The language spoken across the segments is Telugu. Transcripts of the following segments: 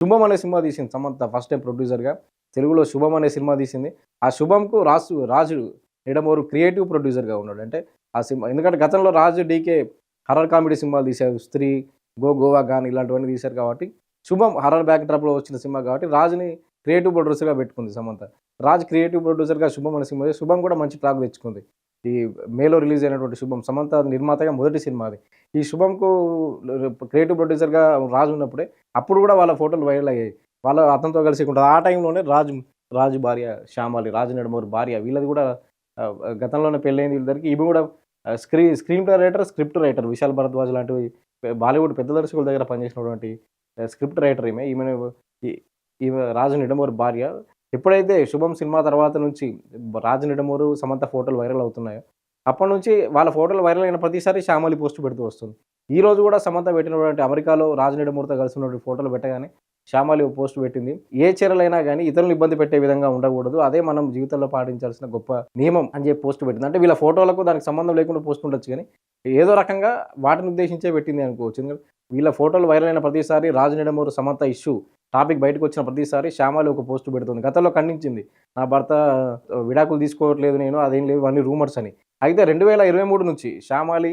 'శుభం' అనే సినిమా తీసింది సమంత ఫస్ట్ టైమ్ ప్రొడ్యూసర్‌గా. తెలుగులో 'శుభం' అనే సినిమా తీసింది. ఆ 'శుభం'కు రాజు నిడమూరు క్రియేటివ్ ప్రొడ్యూసర్‌గా ఉన్నాడు. అంటే ఆ సినిమా ఎందుకంటే గతంలో రాజు, డీకే హర్రర్ కామెడీ సినిమాలు తీశారు. 'స్త్రీ', 'గోవా గాన్' ఇలాంటివన్నీ తీశారు కాబట్టి 'శుభం' హర్రర్ బ్యాక్ డ్రాప్‌లో వచ్చిన సినిమా కాబట్టి రాజుని క్రియేటివ్ ప్రొడ్యూసర్‌గా పెట్టుకుంది సమంత. రాజ్ క్రియేటివ్ ప్రొడ్యూసర్‌గా 'శుభం' అనే సినిమా 'శుభం' కూడా మంచి టాక్ తెచ్చుకుంది. ఈ మేలో రిలీజ్ అయినటువంటి 'శుభం' సమంత నిర్మాతగా మొదటి సినిమా అది. ఈ 'శుభం'కు క్రియేటివ్ ప్రొడ్యూసర్‌గా రాజు ఉన్నప్పుడే అప్పుడు కూడా వాళ్ళ ఫోటోలు వైరల్ అయ్యాయి. అతనితో కలిసి ఉంటుంది. ఆ టైంలోనే రాజు భార్య శ్యామలి, రాజు నందమూరి భార్య వీళ్ళది కూడా గతంలోనే పెళ్లయింది వీళ్ళిద్దరికి. ఈమె కూడా screen play writer, script writer Vishal Bharadwaj లాంటివి బాలీవుడ్ పెద్ద దర్శకుల దగ్గర పనిచేసినటువంటి స్క్రిప్ట్ రైటర్ ఈమె. ఈ ఈమె రాజు నిడమూరి భార్య. ఎప్పుడైతే 'శుభం' సినిమా తర్వాత నుంచి రాజు నిడమూరు, సమంత ఫోటోలు వైరల్ అవుతున్నాయో, అప్పటినుంచి వాళ్ళ ఫోటోలు వైరల్ అయిన ప్రతిసారి శ్యామలి పోస్ట్ పెడుతూ వస్తుంది. ఈరోజు కూడా సమంత పెట్టినటువంటి అమెరికాలో రాజు నిడమూరితో కలిసి ఉన్నటువంటి ఫోటోలు పెట్టగానే శ్యామలి ఓ పోస్ట్ పెట్టింది. ఏ చీరలైనా గాని ఇతరులను ఇబ్బంది పెట్టే విధంగా ఉండకూడదు. అదే మనం జీవితంలో పాటించాల్సిన గొప్ప నియమం అని చెప్పి పోస్ట్ పెట్టింది. అంటే వీళ్ళ ఫోటోలకు దానికి సంబంధం లేకుండా పోస్ట్ ఉండొచ్చు గానీ, ఏదో రకంగా వాటిని ఉద్దేశించే పెట్టింది అనుకోవచ్చు. ఎందుకంటే వీళ్ళ ఫోటోలు వైరల్ అయిన ప్రతిసారి రాజు నిడమూరు, సమంత ఇష్యూ టాపిక్ బయటకొచ్చిన ప్రతిసారి శ్యామలి ఒక పోస్ట్ పెడుతుంది. గతంలో ఖండించింది. నా భర్త విడాకులు తీసుకోవట్లేదు నేను, అదేం లేవు ఇవన్నీ రూమర్స్ అని. అయితే 2023 నుంచి శ్యామలి,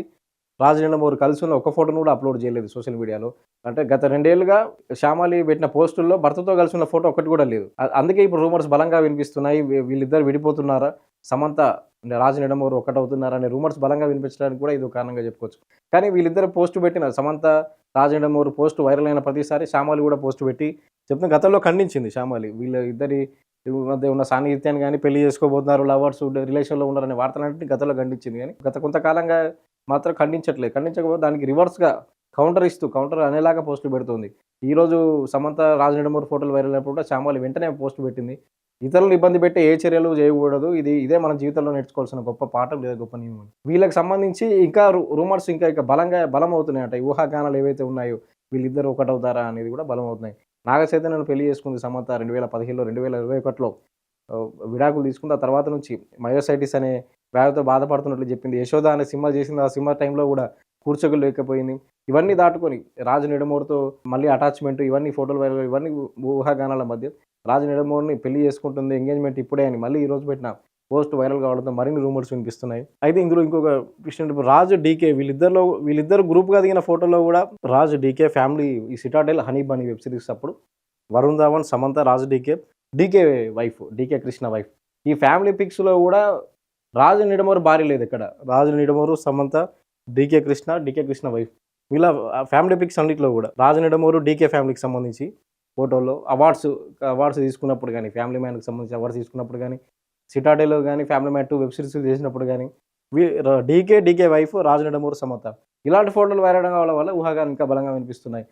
రాజు నందమూరి కలిసి ఉన్న ఒక్క ఫోటోను కూడా అప్‌లోడ్ చేయలేదు సోషల్ మీడియాలో. అంటే గత 2 ఏళ్లుగా శ్యామలి పెట్టిన పోస్టుల్లో భర్తతో కలిసి ఉన్న ఫోటో ఒక్కటి కూడా లేదు. అందుకే ఇప్పుడు రూమర్స్ బలంగా వినిపిస్తున్నాయి. వీళ్ళిద్దరు విడిపోతున్నారా? సమంత, రాజు నందమూరి ఒక్కటవుతున్నారా అనే రూమర్స్ బలంగా వినిపించడానికి కూడా ఇదో కారణంగా చెప్పుకోవచ్చు. కానీ వీళ్ళిద్దరు పోస్ట్ పెట్టిన సమంత, రాజు నందమూరి పోస్ట్ వైరల్ అయిన ప్రతిసారి శ్యామలి కూడా పోస్ట్ పెట్టి చెప్తుంది. గతంలో ఖండించింది శ్యామలి. వీళ్ళ ఇద్దరి మధ్య ఉన్న సాన్నిహిత్యాన్ని గాని, పెళ్లి చేసుకోబోతున్నారు, లవర్స్ రిలేషన్‌లో ఉన్నారనే వార్తలన్నిటిని గతంలో ఖండించింది గానీ, గత కొంతకాలంగా మాత్రం ఖండించట్లేదు. ఖండించకపోతే దానికి రివర్స్‌గా కౌంటర్ అనేలాగా పోస్టులు పెడుతుంది. ఈరోజు సమంత, రాజు నిడమూరి ఫోటోలు వైరల్ అయినప్పుడు కూడా శ్యామలి వెంటనే పోస్ట్ పెట్టింది. ఇతరులను ఇబ్బంది పెట్టే ఏ చర్యలు చేయకూడదు. ఇదే మన జీవితంలో నేర్చుకోవాల్సిన గొప్ప పాఠం లేదా గొప్ప నియమం. వీళ్ళకి సంబంధించి ఇంకా రూమర్స్ ఇంకా బలమవుతున్నాయట. ఈ ఊహాగానాలు ఏవైతే ఉన్నాయో వీళ్ళిద్దరూ ఒకటవుతారా అనేది కూడా బలమవుతున్నాయి. నాగ చైతన్యను పెళ్లి చేసుకుంది సమంత 2015లో, 2021లో విడాకులు తీసుకుంది. ఆ తర్వాత నుంచి మయోసైటిస్ అనే వ్యాధితో బాధపడుతున్నట్లు చెప్పింది. 'యశోద' అనే సినిమా చేసింది. ఆ సినిమా టైంలో కూడా కూర్చోలేకపోయింది. ఇవన్నీ దాటుకొని రాజు నిడమూరితో మళ్ళీ అటాచ్‌మెంట్ ఇవన్నీ ఫోటోలు వైరల్ ఇవన్నీ ఊహాగానాల మధ్య రాజు నిడమూరిని పెళ్లి చేసుకుంటుంది. ఎంగేజ్‌మెంట్ ఇప్పుడే అని మళ్ళీ ఈరోజు పెట్టిన పోస్ట్ వైరల్ కావడంతో మరిన్ని రూమర్స్ వినిపిస్తున్నాయి. అయితే ఇందులో ఇంకొక విషయం రాజు, డీకే వీళ్ళిద్దరు గ్రూప్‌గా దిగిన ఫోటోలో కూడా రాజు, డీకే ఫ్యామిలీ ఈ 'Citadel Honey Bunny' web series అప్పుడు వరుణ్ ధావన్, సమంత, రాజు, డీకే వైఫ్, డీకే కృష్ణ వైఫ్. ఈ ఫ్యామిలీ పిక్స్‌లో కూడా రాజు నిడమూరి భార్య లేదు ఇక్కడ. రాజు నిడమూరు, సమంత, డీకే కృష్ణ వైఫ్. వీళ్ళ ఫ్యామిలీ పిక్స్ అన్నిట్లో కూడా రాజు నిడమూరు, డీకే ఫ్యామిలీకి సంబంధించి ఫోటోల్లో అవార్డ్స్ తీసుకున్నప్పుడు గానీ, ఫ్యామిలీ మ్యాన్‌కి సంబంధించి అవార్డ్స్ తీసుకున్నప్పుడు గానీ, సిటాడెల్ గానీ, ఫ్యామిలీ మ్యాన్ 2 వెబ్ సీరీస్‌లు చేసినప్పుడు గానీ, డీకే వైఫ్, రాజు నిడమూరు, సమంత ఇలాంటి ఫోటోలు వైరల్ అవ్వడం వల్ల ఊహాగానాలు ఇంకా బలంగా వినిపిస్తున్నాయి.